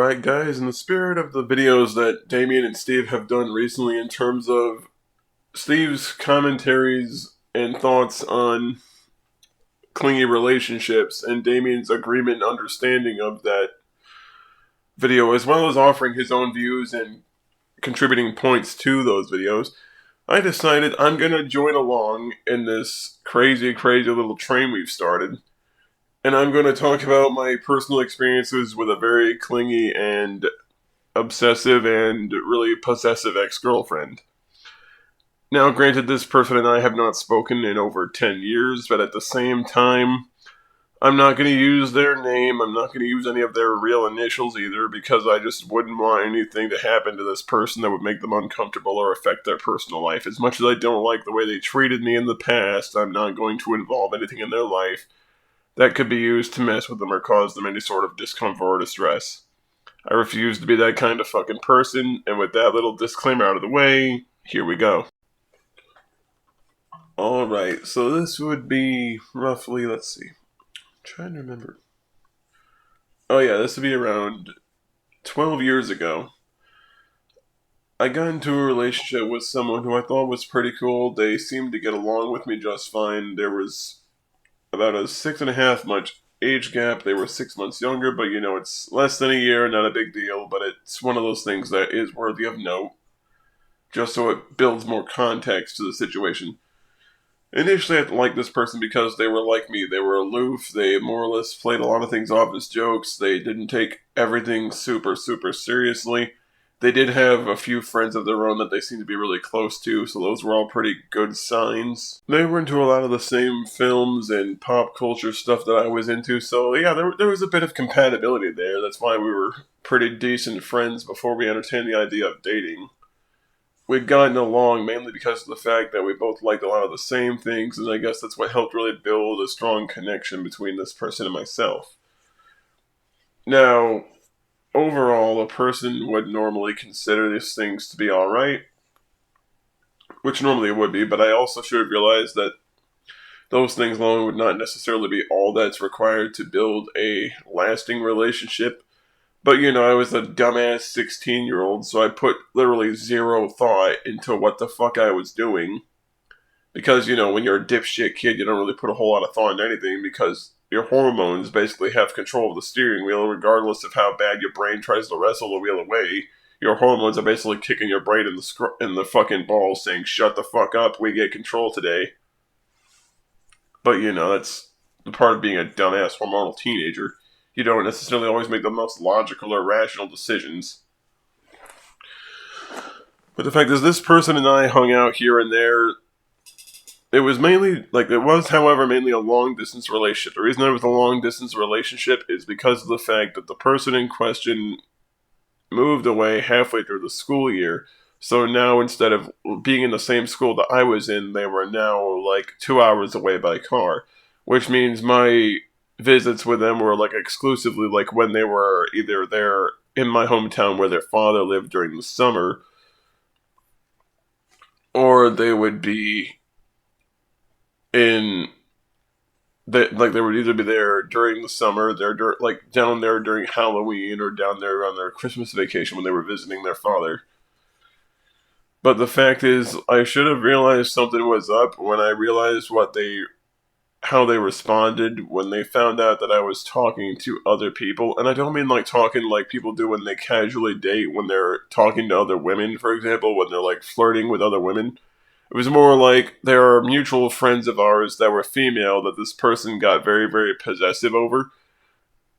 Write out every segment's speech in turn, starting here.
Alright guys, in the spirit of the videos that Damien and Steve have done recently in terms of Steve's commentaries and thoughts on clingy relationships and Damien's agreement and understanding of that video, as well as offering his own views and contributing points to those videos, I decided I'm gonna join along in this crazy little train we've started. And I'm going to talk about my personal experiences with a very clingy and obsessive and really possessive ex-girlfriend. Now, granted, this person and I have not spoken in over 10 years, but at the same time, I'm not going to use their name, I'm not going to use any of their real initials either, because I just wouldn't want anything to happen to this person that would make them uncomfortable or affect their personal life. As much as I don't like the way they treated me in the past, I'm not going to involve anything in their life that could be used to mess with them or cause them any sort of discomfort or distress. I refuse to be that kind of fucking person, and with that little disclaimer out of the way, here we go. Alright, so this would be roughly, let's see, I'm trying to remember. Oh yeah, this would be around 12 years ago. I got into a relationship with someone who I thought was pretty cool. They seemed to get along with me just fine. There was about a 6.5 month age gap. They were 6 months younger, but it's less than a year, not a big deal, but it's one of those things that is worthy of note, just so it builds more context to the situation. Initially, I liked this person because they were like me. They were aloof, they more or less played a lot of things off as jokes, they didn't take everything super seriously. They did have a few friends of their own that they seemed to be really close to, so those were all pretty good signs. They were into a lot of the same films and pop culture stuff that I was into, so yeah, there was a bit of compatibility there. That's why we were pretty decent friends before we entertained the idea of dating. We'd gotten along mainly because of the fact that we both liked a lot of the same things, and I guess that's what helped really build a strong connection between this person and myself. Now, overall, a person would normally consider these things to be alright, which normally it would be, but I also should have realized that those things alone would not necessarily be all that's required to build a lasting relationship. But I was a dumbass 16-year-old, so I put literally zero thought into what the fuck I was doing. Because, when you're a dipshit kid, you don't really put a whole lot of thought into anything because your hormones basically have control of the steering wheel, regardless of how bad your brain tries to wrestle the wheel away. Your hormones are basically kicking your brain in the fucking balls, saying, "Shut the fuck up, we get control today." But that's the part of being a dumbass hormonal teenager. You don't necessarily always make the most logical or rational decisions. But the fact is, this person and I hung out here and there. It was however, mainly a long-distance relationship. The reason it was a long-distance relationship is because of the fact that the person in question moved away halfway through the school year. So now, instead of being in the same school that I was in, they were now, 2 hours away by car. Which means my visits with them were, exclusively, when they were either there in my hometown where their father lived during the summer, or they would be they would either be there during the summer, down there during Halloween, or down there on their Christmas vacation when they were visiting their father. But the fact is, I should have realized something was up when I realized how they responded when they found out that I was talking to other people. And I don't mean talking like people do when they casually date, when they're talking to other women, for example, when they're flirting with other women. It was more like there are mutual friends of ours that were female that this person got very possessive over.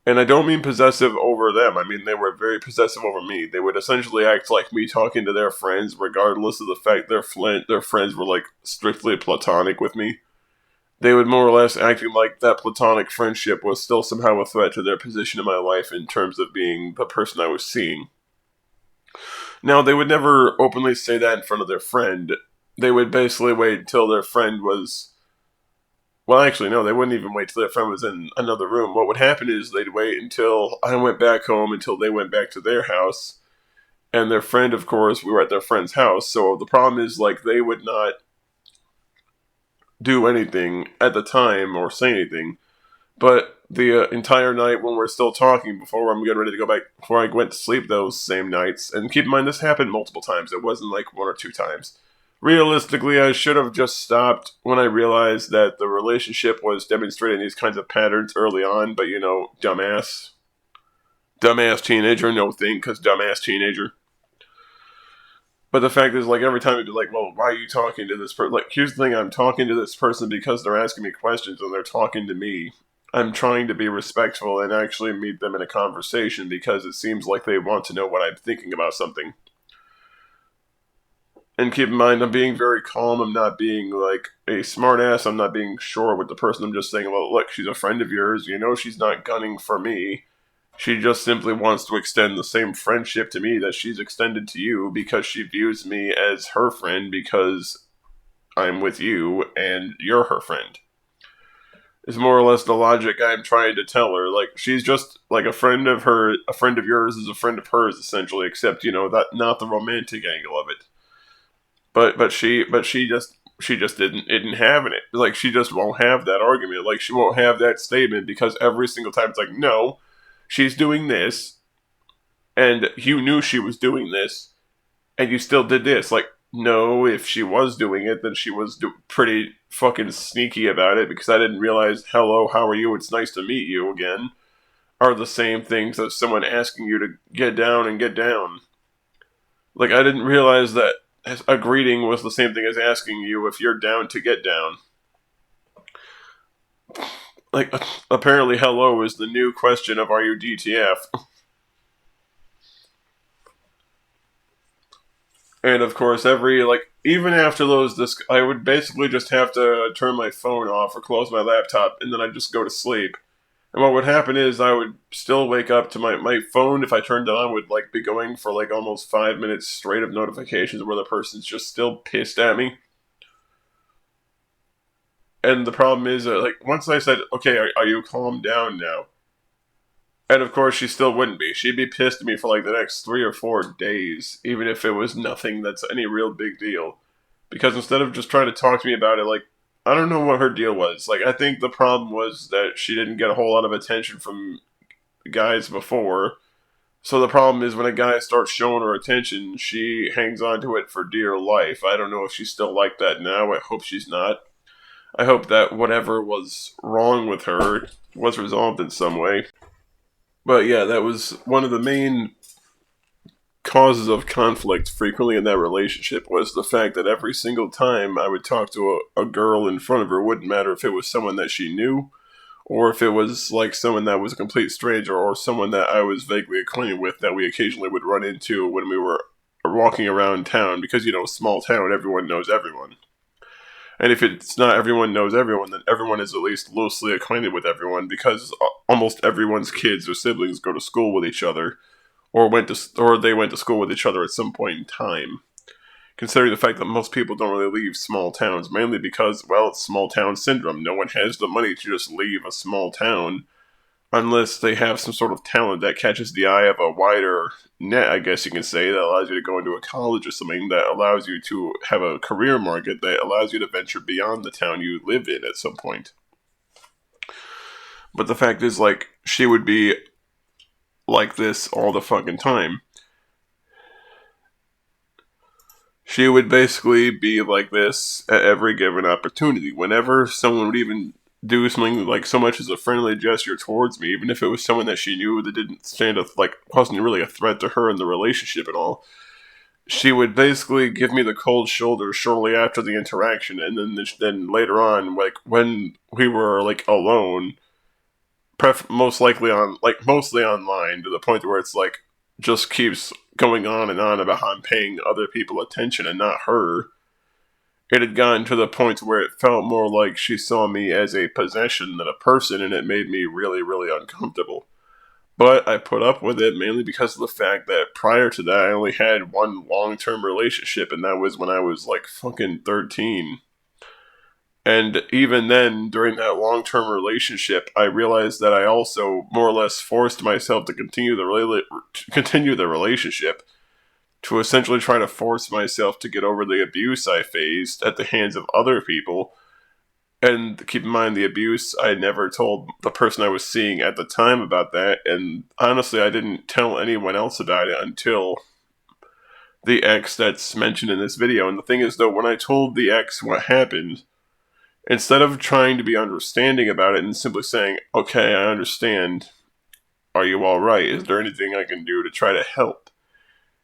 And I don't mean possessive over them, I mean they were very possessive over me. They would essentially act like me talking to their friends, regardless of the fact their friends were strictly platonic with me. They would more or less acting like that platonic friendship was still somehow a threat to their position in my life in terms of being the person I was seeing. Now, they would never openly say that in front of their friend. They would basically wait until their friend was... Well, actually, no, they wouldn't even wait till their friend was in another room. What would happen is they'd wait until I went back home, until they went back to their house. And their friend, of course, we were at their friend's house. So the problem is, they would not do anything at the time or say anything But the entire night when we're still talking before I'm getting ready to go back, before I went to sleep those same nights, and keep in mind this happened multiple times, it wasn't like one or two times. Realistically, I should have just stopped when I realized that the relationship was demonstrating these kinds of patterns early on, but dumbass. Dumbass teenager, no thing, because dumbass teenager. But the fact is, like, every time it'd be like, well, why are you talking to this person? Like, here's the thing, I'm talking to this person because they're asking me questions and they're talking to me. I'm trying to be respectful and actually meet them in a conversation because it seems like they want to know what I'm thinking about something. And keep in mind, I'm being very calm. I'm not being, like, a smartass. I'm not being sure with the person. I'm just saying, well, look, she's a friend of yours. She's not gunning for me. She just simply wants to extend the same friendship to me that she's extended to you because she views me as her friend because I'm with you and you're her friend. Is more or less the logic I'm trying to tell her. Like, she's just like a friend of yours is a friend of hers, essentially, except, that not the romantic angle of it. But she just didn't have it. Like, she just won't have that argument. Like, she won't have that statement because every single time it's like, no, she's doing this, and you knew she was doing this, and you still did this. Like, no, if she was doing it, then she was pretty fucking sneaky about it because I didn't realize, hello, how are you? It's nice to meet you again, are the same things as someone asking you to get down and get down. Like, I didn't realize that a greeting was the same thing as asking you if you're down to get down. Like, apparently hello is the new question of are you DTF? And of course, even after those, I would basically just have to turn my phone off or close my laptop, and then I'd just go to sleep. And what would happen is I would still wake up to my phone, if I turned it on, would like be going for like almost 5 minutes straight of notifications where the person's just still pissed at me. And the problem is, like, once I said, okay, are you calmed down now? And of course, she still wouldn't be. She'd be pissed at me for like the next 3 or 4 days, even if it was nothing that's any real big deal. Because instead of just trying to talk to me about it, like, I don't know what her deal was. Like, I think the problem was that she didn't get a whole lot of attention from guys before. So the problem is when a guy starts showing her attention, she hangs on to it for dear life. I don't know if she's still like that now. I hope she's not. I hope that whatever was wrong with her was resolved in some way. But yeah, that was one of the main causes of conflict frequently in that relationship was the fact that every single time I would talk to a girl in front of her, wouldn't matter if it was someone that she knew or if it was like someone that was a complete stranger or someone that I was vaguely acquainted with that we occasionally would run into when we were walking around town because, small town, everyone knows everyone. And if it's not everyone knows everyone, then everyone is at least loosely acquainted with everyone because almost everyone's kids or siblings go to school with each other or they went to school with each other at some point in time. Considering the fact that most people don't really leave small towns, mainly because, well, it's small town syndrome. No one has the money to just leave a small town unless they have some sort of talent that catches the eye of a wider net, I guess you can say, that allows you to go into a college or something that allows you to have a career market that allows you to venture beyond the town you live in at some point. But the fact is, like, she would be like this all the fucking time. She would basically be like this at every given opportunity. Whenever someone would even do something like so much as a friendly gesture towards me, even if it was someone that she knew that didn't wasn't really a threat to her in the relationship at all, she would basically give me the cold shoulder shortly after the interaction, and then later on, like when we were like alone, mostly online, to the point where it's like just keeps going on and on about how I'm paying other people attention and not her. It had gotten to the point where it felt more like she saw me as a possession than a person, and it made me really, really uncomfortable. But I put up with it mainly because of the fact that prior to that, I only had one long-term relationship, and that was when I was like fucking 13. And even then, during that long-term relationship, I realized that I also more or less forced myself to continue the relationship, to essentially try to force myself to get over the abuse I faced at the hands of other people, And keep in mind the abuse, I never told the person I was seeing at the time about that, and honestly, I didn't tell anyone else about it until the ex that's mentioned in this video. And the thing is, though, when I told the ex what happened, instead of trying to be understanding about it and simply saying, okay, I understand, are you alright? Is there anything I can do to try to help?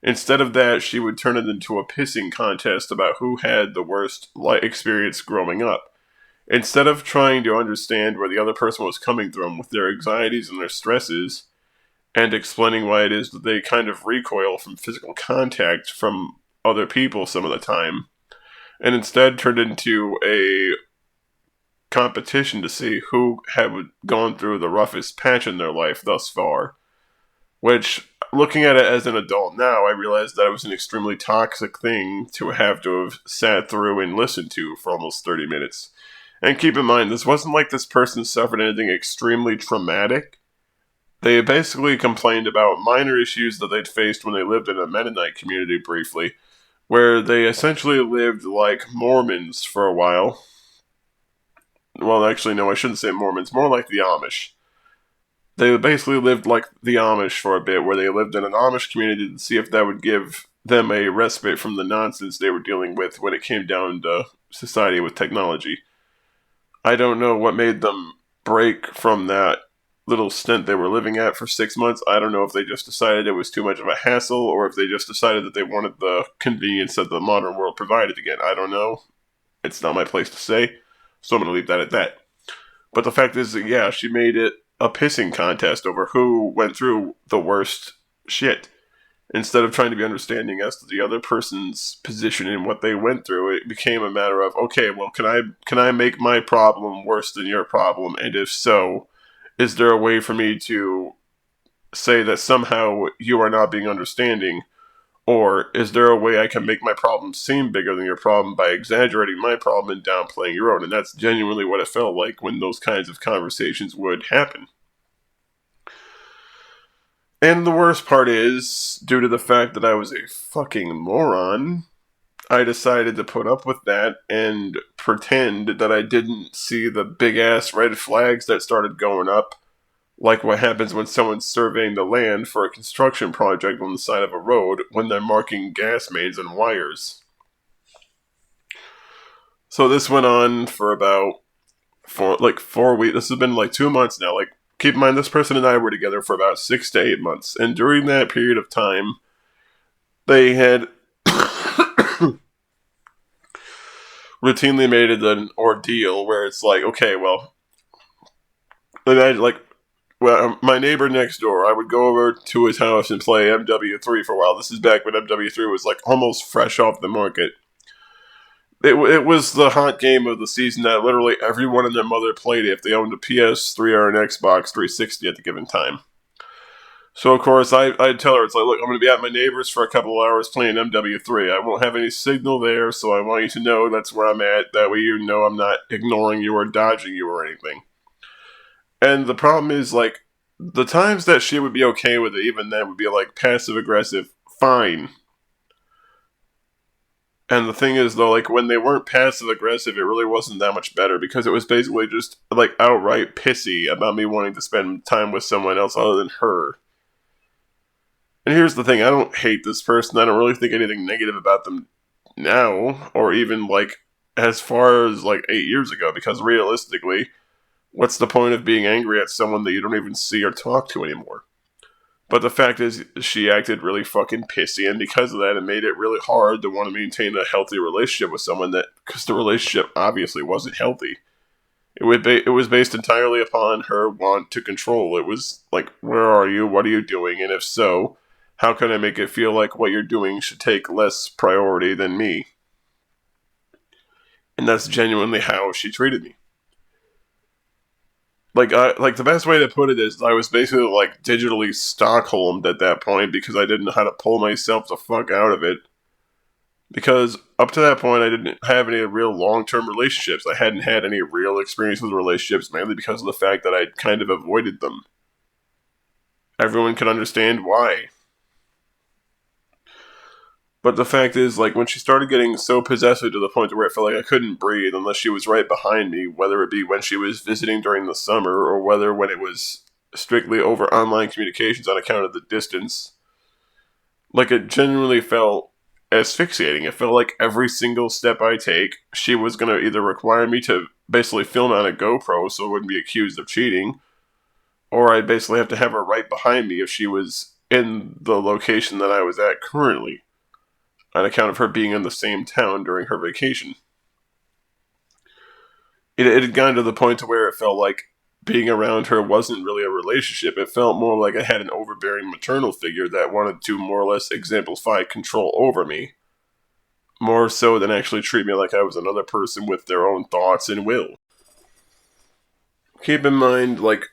Instead of that, she would turn it into a pissing contest about who had the worst experience growing up. Instead of trying to understand where the other person was coming from with their anxieties and their stresses, and explaining why it is that they kind of recoil from physical contact from other people some of the time, and instead turned into a competition to see who had gone through the roughest patch in their life thus far. Which, looking at it as an adult now, I realized that it was an extremely toxic thing to have sat through and listened to for almost 30 minutes. And keep in mind, this wasn't like this person suffered anything extremely traumatic. They basically complained about minor issues that they'd faced when they lived in a Mennonite community briefly, where they essentially lived like Mormons for a while. Well, actually, no, I shouldn't say Mormons, more like the Amish. They basically lived like the Amish for a bit, where they lived in an Amish community to see if that would give them a respite from the nonsense they were dealing with when it came down to society with technology. I don't know what made them break from that little stint they were living at for 6 months. I don't know if they just decided it was too much of a hassle, or if they just decided that they wanted the convenience that the modern world provided again. I don't know. It's not my place to say, so I'm going to leave that at that. But the fact is that, yeah, she made it a pissing contest over who went through the worst shit. Instead of trying to be understanding as to the other person's position and what they went through, it became a matter of, okay, well, can I make my problem worse than your problem? And if so, is there a way for me to say that somehow you are not being understanding? Or is there a way I can make my problem seem bigger than your problem by exaggerating my problem and downplaying your own? And that's genuinely what it felt like when those kinds of conversations would happen. And the worst part is, due to the fact that I was a fucking moron, I decided to put up with that and pretend that I didn't see the big ass red flags that started going up, like what happens when someone's surveying the land for a construction project on the side of a road when they're marking gas mains and wires. So this went on for about 4 weeks. This has been like 2 months now. Like, keep in mind, this person and I were together for about 6 to 8 months. And during that period of time, they had routinely made it an ordeal where it's like, okay, well, my neighbor next door, I would go over to his house and play MW3 for a while. This is back when MW3 was like almost fresh off the market. It was the hot game of the season that literally everyone and their mother played if they owned a PS3 or an Xbox 360 at the given time. So, of course, I'd tell her, it's like, look, I'm going to be at my neighbor's for a couple of hours playing MW3. I won't have any signal there, so I want you to know that's where I'm at. That way you know I'm not ignoring you or dodging you or anything. And the problem is, like, the times that she would be okay with it, even then, would be, like, passive-aggressive, fine. And the thing is, though, like, when they weren't passive-aggressive, it really wasn't that much better, because it was basically just, like, outright pissy about me wanting to spend time with someone else other than her. And here's the thing, I don't hate this person, I don't really think anything negative about them now, or even, like, as far as, like, 8 years ago, because realistically, what's the point of being angry at someone that you don't even see or talk to anymore? But the fact is, she acted really fucking pissy, and because of that, it made it really hard to want to maintain a healthy relationship with someone because the relationship obviously wasn't healthy. It was based entirely upon her want to control. It was like, where are you? What are you doing? And if so, how can I make it feel like what you're doing should take less priority than me? And that's genuinely how she treated me. Like the best way to put it is I was basically like digitally Stockholmed at that point because I didn't know how to pull myself the fuck out of it. Because up to that point, I didn't have any real long-term relationships. I hadn't had any real experience with relationships, mainly because of the fact that I'd kind of avoided them. Everyone could understand why. But the fact is, like, when she started getting so possessive to the point where it felt like I couldn't breathe unless she was right behind me, whether it be when she was visiting during the summer or whether when it was strictly over online communications on account of the distance, like, it genuinely felt asphyxiating. It felt like every single step I take, she was going to either require me to basically film on a GoPro so I wouldn't be accused of cheating, or I'd basically have to have her right behind me if she was in the location that I was at currently, on account of her being in the same town during her vacation. It had gotten to the point to where it felt like being around her wasn't really a relationship. It felt more like I had an overbearing maternal figure that wanted to more or less exemplify control over me, more so than actually treat me like I was another person with their own thoughts and will. Keep in mind, like,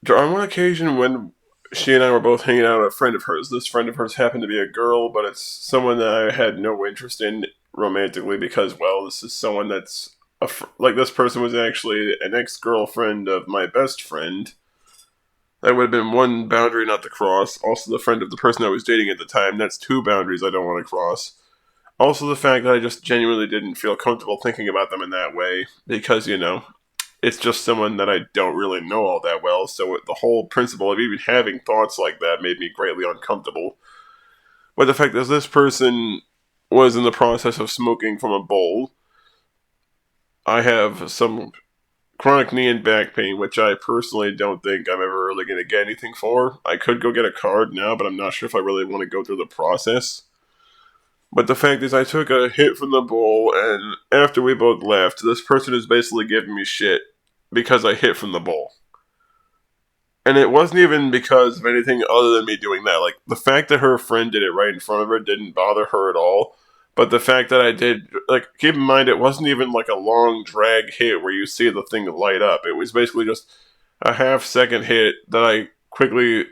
on one occasion when she and I were both hanging out with a friend of hers, this friend of hers happened to be a girl, but it's someone that I had no interest in romantically because, well, this is someone that's like, this person was actually an ex-girlfriend of my best friend. That would have been one boundary not to cross. Also, the friend of the person I was dating at the time. That's two boundaries I don't want to cross. Also, the fact that I just genuinely didn't feel comfortable thinking about them in that way because, it's just someone that I don't really know all that well. So the whole principle of even having thoughts like that made me greatly uncomfortable. But the fact that this person was in the process of smoking from a bowl, I have some chronic knee and back pain, which I personally don't think I'm ever really going to get anything for. I could go get a card now, but I'm not sure if I really want to go through the process. But the fact is, I took a hit from the bowl, and after we both left, this person is basically giving me shit because I hit from the bowl. And it wasn't even because of anything other than me doing that. Like, the fact that her friend did it right in front of her didn't bother her at all. But the fact that I did, like, keep in mind, it wasn't even like a long drag hit where you see the thing light up. It was basically just a half-second hit that I quickly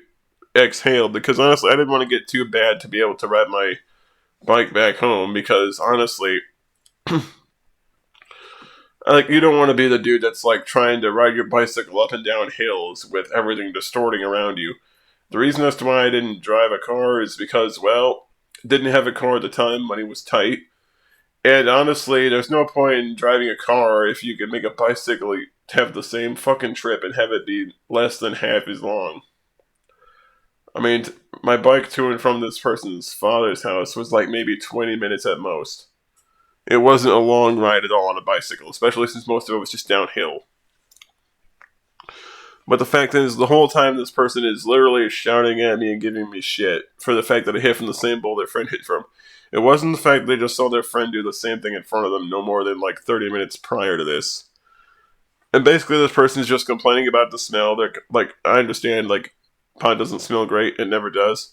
exhaled because, honestly, I didn't want to get too bad to be able to ride my bike back home because, honestly, like, you don't want to be the dude that's, like, trying to ride your bicycle up and down hills with everything distorting around you. The reason as to why I didn't drive a car is because, well, didn't have a car at the time, money was tight. And honestly, there's no point in driving a car if you could make a bicycle have the same fucking trip and have it be less than half as long. I mean, my bike to and from this person's father's house was like maybe 20 minutes at most. It wasn't a long ride at all on a bicycle, especially since most of it was just downhill. But the fact is, the whole time this person is literally shouting at me and giving me shit for the fact that I hit from the same bowl their friend hit from. It wasn't the fact they just saw their friend do the same thing in front of them no more than like 30 minutes prior to this. And basically this person is just complaining about the smell. They're like, I understand, like, pot doesn't smell great, it never does.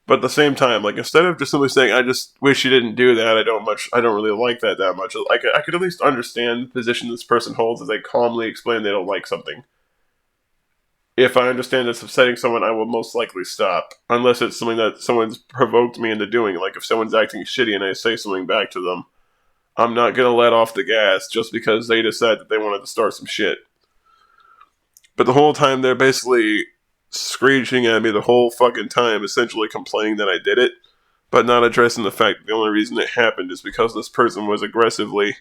But at the same time, like, instead of just simply saying, I just wish you didn't do that, I don't really like that much, like, I could at least understand the position this person holds as they calmly explain they don't like something. If I understand it's upsetting someone, I will most likely stop. Unless it's something that someone's provoked me into doing. Like, if someone's acting shitty and I say something back to them, I'm not gonna let off the gas just because they decide that they wanted to start some shit. But the whole time they're basically screeching at me the whole fucking time, essentially complaining that I did it, but not addressing the fact that the only reason it happened is because this person was aggressively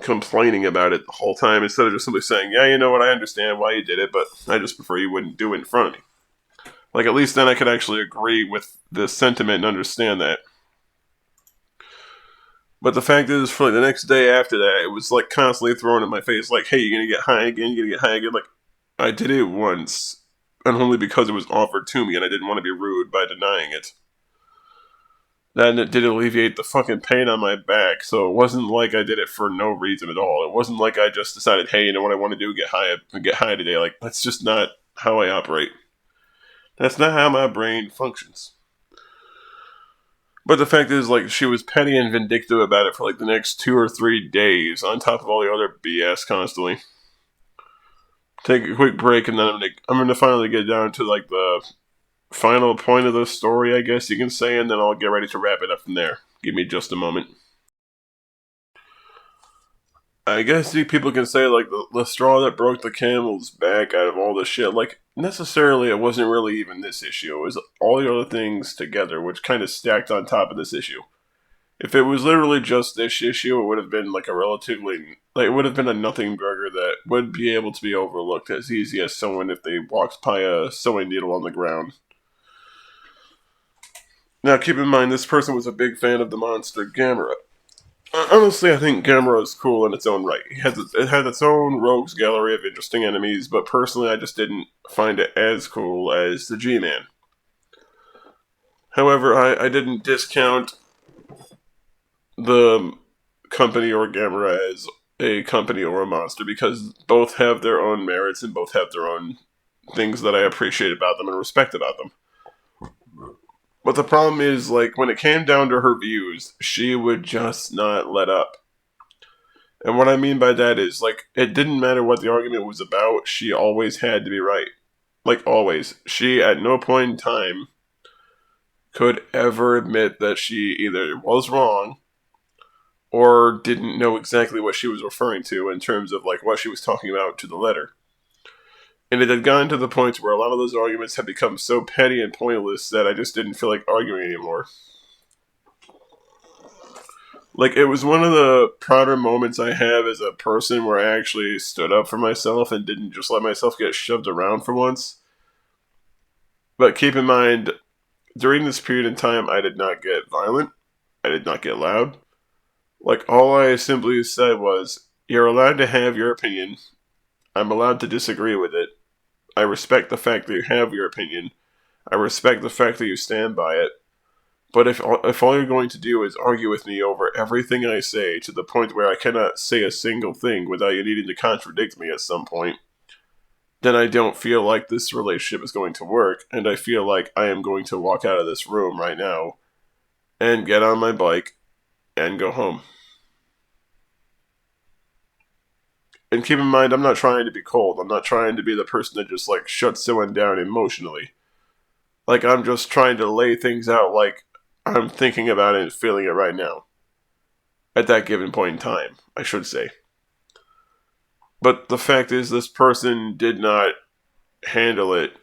complaining about it the whole time instead of just simply saying, yeah, you know what, I understand why you did it, but I just prefer you wouldn't do it in front of me. Like, at least then I could actually agree with the sentiment and understand that. But the fact is, for like the next day after that, it was like constantly thrown in my face, like, hey, you're gonna get high again, you're gonna get high again. Like, I did it once, and only because it was offered to me, and I didn't want to be rude by denying it. Then it did alleviate the fucking pain on my back, so it wasn't like I did it for no reason at all. It wasn't like I just decided, hey, you know what I want to do, get high today. Like, that's just not how I operate. That's not how my brain functions. But the fact is, like, she was petty and vindictive about it for like the next 2 or 3 days, on top of all the other BS constantly. Take a quick break, and then I'm gonna finally get down to like the final point of the story, I guess you can say, and then I'll get ready to wrap it up from there. Give me just a moment. I guess people can say, like, the straw that broke the camel's back out of all this shit. Like, necessarily it wasn't really even this issue. It was all the other things together, which kind of stacked on top of this issue. If it was literally just this issue, it would have been like a relatively, like, it would have been a nothing burger that would be able to be overlooked as easy as someone if they walked by a sewing needle on the ground. Now, keep in mind, this person was a big fan of the monster Gamera. Honestly, I think Gamera is cool in its own right. It has its own rogues gallery of interesting enemies, but personally, I just didn't find it as cool as the G-Man. However, I didn't discount the company or Gamera as a company or a monster because both have their own merits and both have their own things that I appreciate about them and respect about them. But the problem is, like, when it came down to her views, she would just not let up. And what I mean by that is, like, it didn't matter what the argument was about, she always had to be right. Like, always. She, at no point in time, could ever admit that she either was wrong or didn't know exactly what she was referring to in terms of, like, what she was talking about to the letter. And it had gotten to the point where a lot of those arguments had become so petty and pointless that I just didn't feel like arguing anymore. Like, it was one of the prouder moments I have as a person where I actually stood up for myself and didn't just let myself get shoved around for once. But keep in mind, during this period in time, I did not get violent. I did not get loud. Like, all I simply said was, you're allowed to have your opinion. I'm allowed to disagree with it. I respect the fact that you have your opinion. I respect the fact that you stand by it. But if all you're going to do is argue with me over everything I say to the point where I cannot say a single thing without you needing to contradict me at some point, then I don't feel like this relationship is going to work, and I feel like I am going to walk out of this room right now and get on my bike and go home. And keep in mind, I'm not trying to be cold. I'm not trying to be the person that just, like, shuts someone down emotionally. Like, I'm just trying to lay things out like I'm thinking about it and feeling it right now. At that given point in time, I should say. But the fact is, this person did not handle it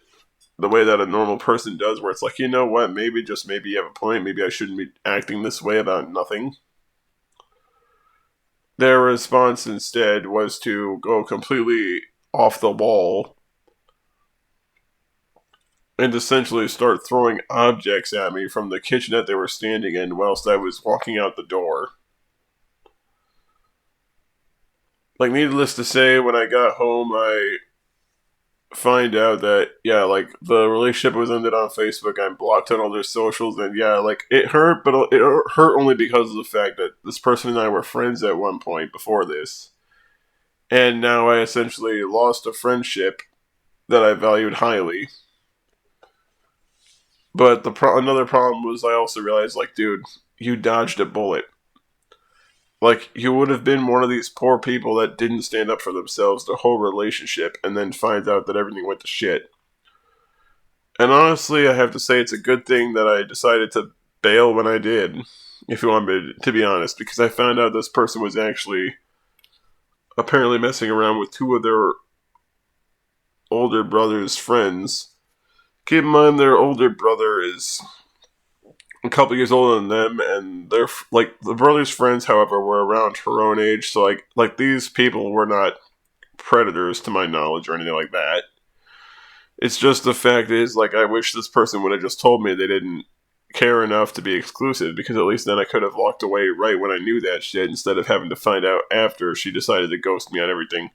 the way that a normal person does, where it's like, you know what, maybe, just maybe you have a point, maybe I shouldn't be acting this way about nothing. Their response instead was to go completely off the wall and essentially start throwing objects at me from the kitchenette they were standing in whilst I was walking out the door. Like, needless to say, when I got home, I find out that, yeah, like, the relationship was ended on Facebook. I'm blocked on all their socials, and yeah, like, it hurt, but it hurt only because of the fact that this person and I were friends at one point before this. And now I essentially lost a friendship that I valued highly. But another problem was I also realized, like, dude, you dodged a bullet. Like, you would have been one of these poor people that didn't stand up for themselves the whole relationship and then finds out that everything went to shit. And honestly, I have to say it's a good thing that I decided to bail when I did, if you want me to be honest, because I found out this person was actually apparently messing around with two of their older brother's friends. Keep in mind, their older brother is a couple years older than them, and they're like, the brother's friends, however, were around her own age. So like these people were not predators to my knowledge or anything like that. It's just the fact is, like, I wish this person would have just told me they didn't care enough to be exclusive, because at least then I could have walked away right when I knew that shit instead of having to find out after she decided to ghost me on everything.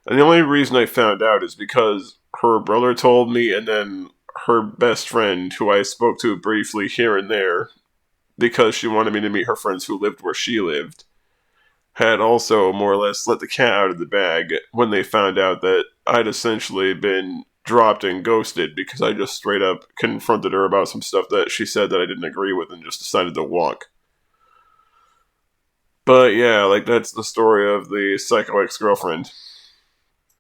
And the only reason I found out is because her brother told me, and then her best friend, who I spoke to briefly here and there, because she wanted me to meet her friends who lived where she lived, had also more or less let the cat out of the bag when they found out that I'd essentially been dropped and ghosted because I just straight up confronted her about some stuff that she said that I didn't agree with and just decided to walk. But yeah, like, that's the story of the psycho ex-girlfriend.